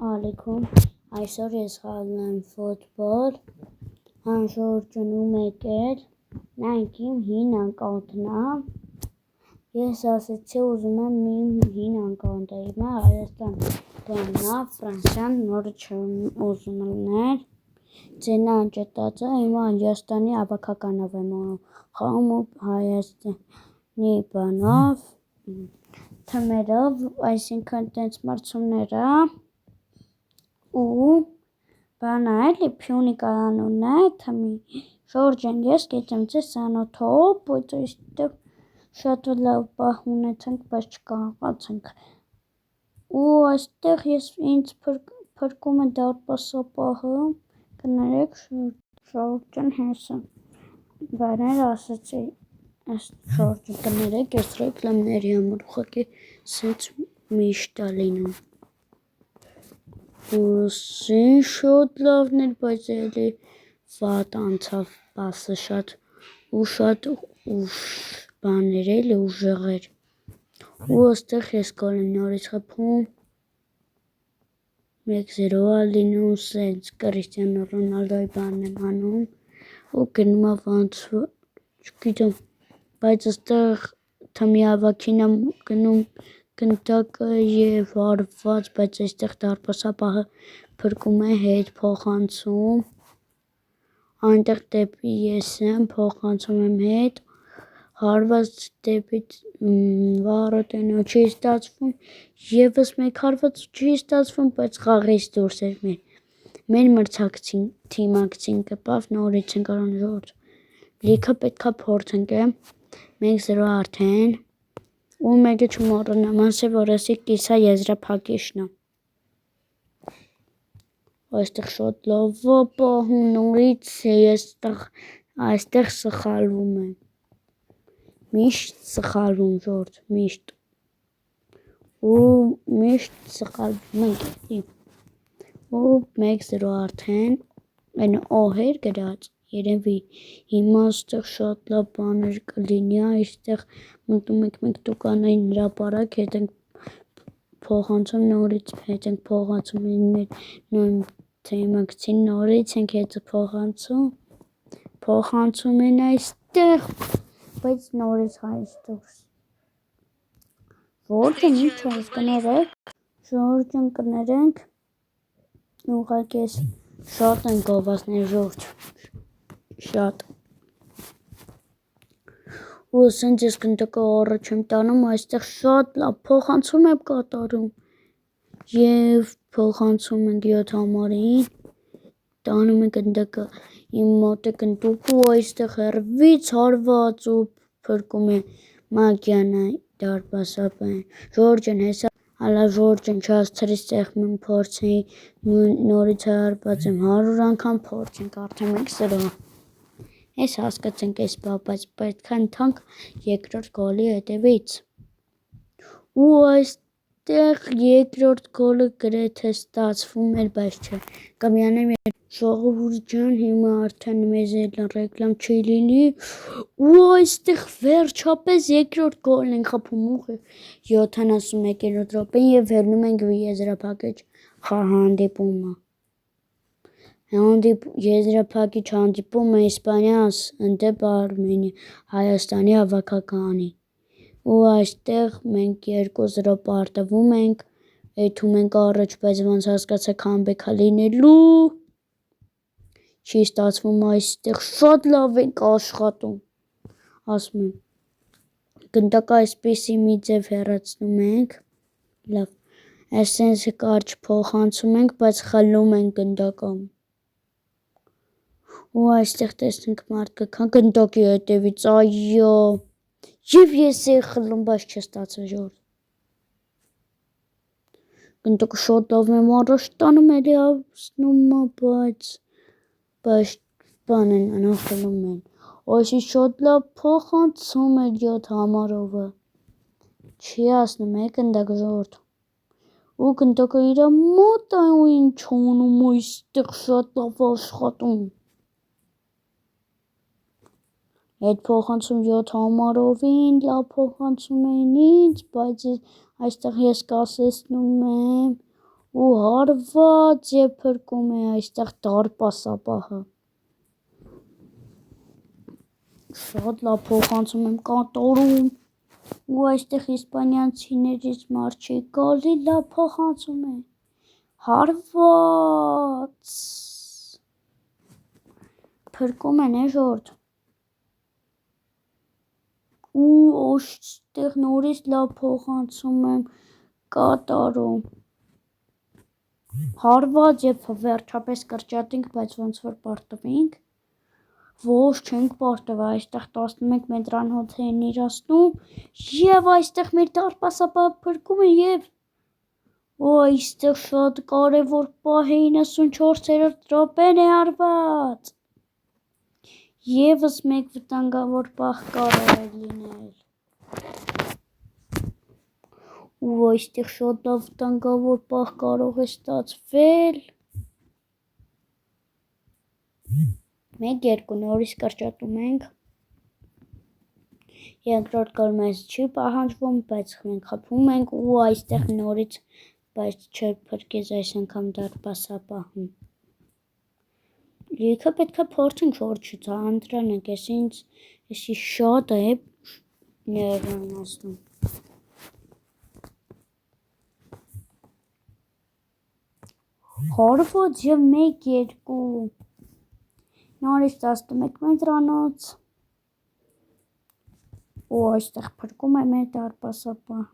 Ալիքում այսօր ես խաղում եմ ֆուտբոլ, անշրջանում եկել, նա իմ հին ակաունտն է, ես ասեցի ուզում եմ իմ հին ակաունտը, հիմա Հայաստան բանա, Ֆրանսիան նորը չեմ ուզում լներ, ձենը անջտած է, հիմա Հայաստանի ավակականով եմ խաղում ու Հայաստանի բանով, թմերով, այսինքն տենց մրցումներ է, ու բանա էլի Փյունիկ անունն է, թմի Ժորժեն, ես գիտեմ ձեզ անոթով, բայց այստեղ շատ լավ պահ ունեցանք, բայց չկարողացանք, ու այստեղ ես ինձ փրկում է դարպասապահը, կներեք Ժորժեն հեսը, բաներ ասացի, Ժորժեն կներեք, ես ռեկլամների համար ուղղակի սենց միշտ է լինում. Ուսին շատ լավն էր, բայց էլի վատ անցավ պասը շատ ուշ բաներ էլի ուժեղեր ու այստեղ ես գոլ եմ նորից խփում 1-0 է լինում սենց Կրիստիանո Ռոնալդոյի բանն եմ անում ու գնում է ոնց չգիտեմ բայց այստեղ թմի ավագին եմ գնում գնդակը և հարված, բայց այստեղ դարպասապահը փրկում է հետ փոխանցում, այնտեղ դեպի ես եմ, փոխանցում եմ հետ, հարված դեպի վարոտենը չի ստացվում, ևս մեկ հարված չի ստացվում, բայց խաղից դուրս էր մեր մրցակցին կպավ, նորից ենք արան ժորդ, լիքը պետքա փորձենք է, 1-0 արդեն, ու մեկը չմոռանամ ասել, որ ասի կիսա եզրափակիչն է, այստեղ շատ լավ է պահում, նորից ես այստեղ սխալվում եմ, միշտ սխալվում ժորդ, միշտ, ու միշտ սխալվում ենք, ու 1-0 արդեն, են օհեր գրած, երևի, հիմա այստեղ շատ լավ բաներ կլինի, այստեղ մտնում ենք մենք տուկանային հրապարակ, հետ ենք փոխանցում, նորից հետ ենք փոխանցում մեր նույն թեյմակցին, նորից ենք հետը փոխանցում են այստեղ, բայց նորից հայց դուրս, Ժորժեն ինչ ես կներեք, Ժորժեն կներենք, ուղղակի ես շատ են գովասներ ժորջ, շատ, ու սենց ես գնդակը առաջ եմ տանում, այստեղ շատ լավ փոխանցում եմ կատարում, և փոխանցում ենք 7 համարին, տանում է գնդակը իմ մոտ է գնդուկ ու այստեղ հեռվից հարված ու փրկում է Մագյանը դարպասապահին, Ժորժեն հեսա, ալա Ժորժեն չհասցրի ստեղ մեն փորձեի, նորից հարված եմ 100 անգամ փորձենք, արդեն 1-0 Ես հասկացենք այս բա, բայց պետք է ընթանք երկրորդ գոլի հետևից, ու այստեղ երկրորդ գոլը գրեթե ստացվում էր, բայց չէ, կմիանեմ ժողովուրդ ջան, հիմա արդեն մեզ էլ ռեկլամ չի լինի, ու այստեղ վերջապես երկրորդ գոլն ենք խփում, 71-րդ րոպեն և վերնում ենք եզրափակիչ հանդիպումը, եզրափակիչ հանդիպումը Իսպանիաս ընդդեմ Արմենիա, Հայաստանի հավաքականի, ու այստեղ մենք 2-0 պարտվում ենք, էթում ենք առաջ, բայց ոնց հասկացա քամբեքա լինելու, չի ստացվում այստեղ շատ լավ ենք աշխատում, ասում եմ, գնդակը այսպիսի մի ձև հեռացնում ենք, լավ, այսենց կարճ փոխանցում ենք, բայց խլում ենք գնդակը, ու այստեղ տեսնենք մարդ կգա գնդակի հետևից, այո, և ես էի խլում, բայց չստացա ժորդ, գնդակը շատ լավ եմ առաջ տանում, էլի ասնում բայց բան են անում խլում են, այսի շատ լավ փոխանցում է 7 համարովը, չի ասնում է գնդակ ժորդ, ու գնդակը իր մոտ է ու ինչ ունում այստեղ շատ լավ աշխատում, հետ փոխանցում 7 համարովին, լավ փոխանցում էին ինձ, բայց այստեղ ես կասեցնում եմ, ու հարված եւ փրկում է այստեղ դարպասապահը։ Շատ լավ փոխանցում եմ կատարում ու այստեղ իսպանյանցիներից մարդ չի գալի լավ փոխանցում է։ Հարված փրկում են ժորդ ու այստեղ նորից լավ փոխանցում եմ կատարում։ Հարված եւ վերջապես կրճատենք, բայց ոնց որ պարտվենք։ Ոչ, չենք պարտվել, այստեղ 11 մետրանոց են իրացնում եւ այստեղ մեր դարպասապահը փրկում է եւ այստեղ շատ կարևոր պահ է 94-րդ րոպեն է արված։ Եվս մեկ վտանգավոր պահ կարող է լինել։ Ու այստեղ շատ լավ վտանգավոր պահ կարող է ստացվել։ 1-2 նորից կրճատում ենք։ Երկրորդ գոլը մեզ չի պահանջվում, բայց մենք խփում ենք ու այստեղ նորից, բայց չփրկեց այս անգամ դարպասապահում։ Լիքը պետք է փորձենք, որ չծանրանանք, էսի շատ է ներառնացնում։ Հարված եւ 1-2 նորից 11 մետրանոց ու այստեղ փրկում է մեր դարպասապահ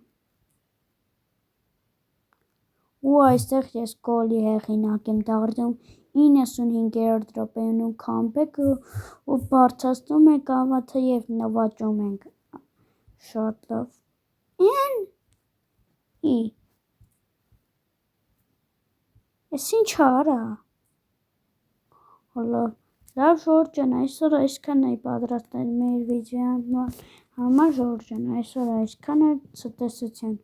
ու այստեղ ես գոլի հեղինակ եմ դառնում 95-րդ րոպեին ու քամբեքը ու բարձրացնում ենք գավաթը եւ նվաճում ենք շատ լավ Էս ինչ արա Լավ Ժորժ ջան, այսօր այսքան էի պատրաստել մեր վիդեոյի համար Ժորժ ջան, այսօր այսքան է ցտեսություն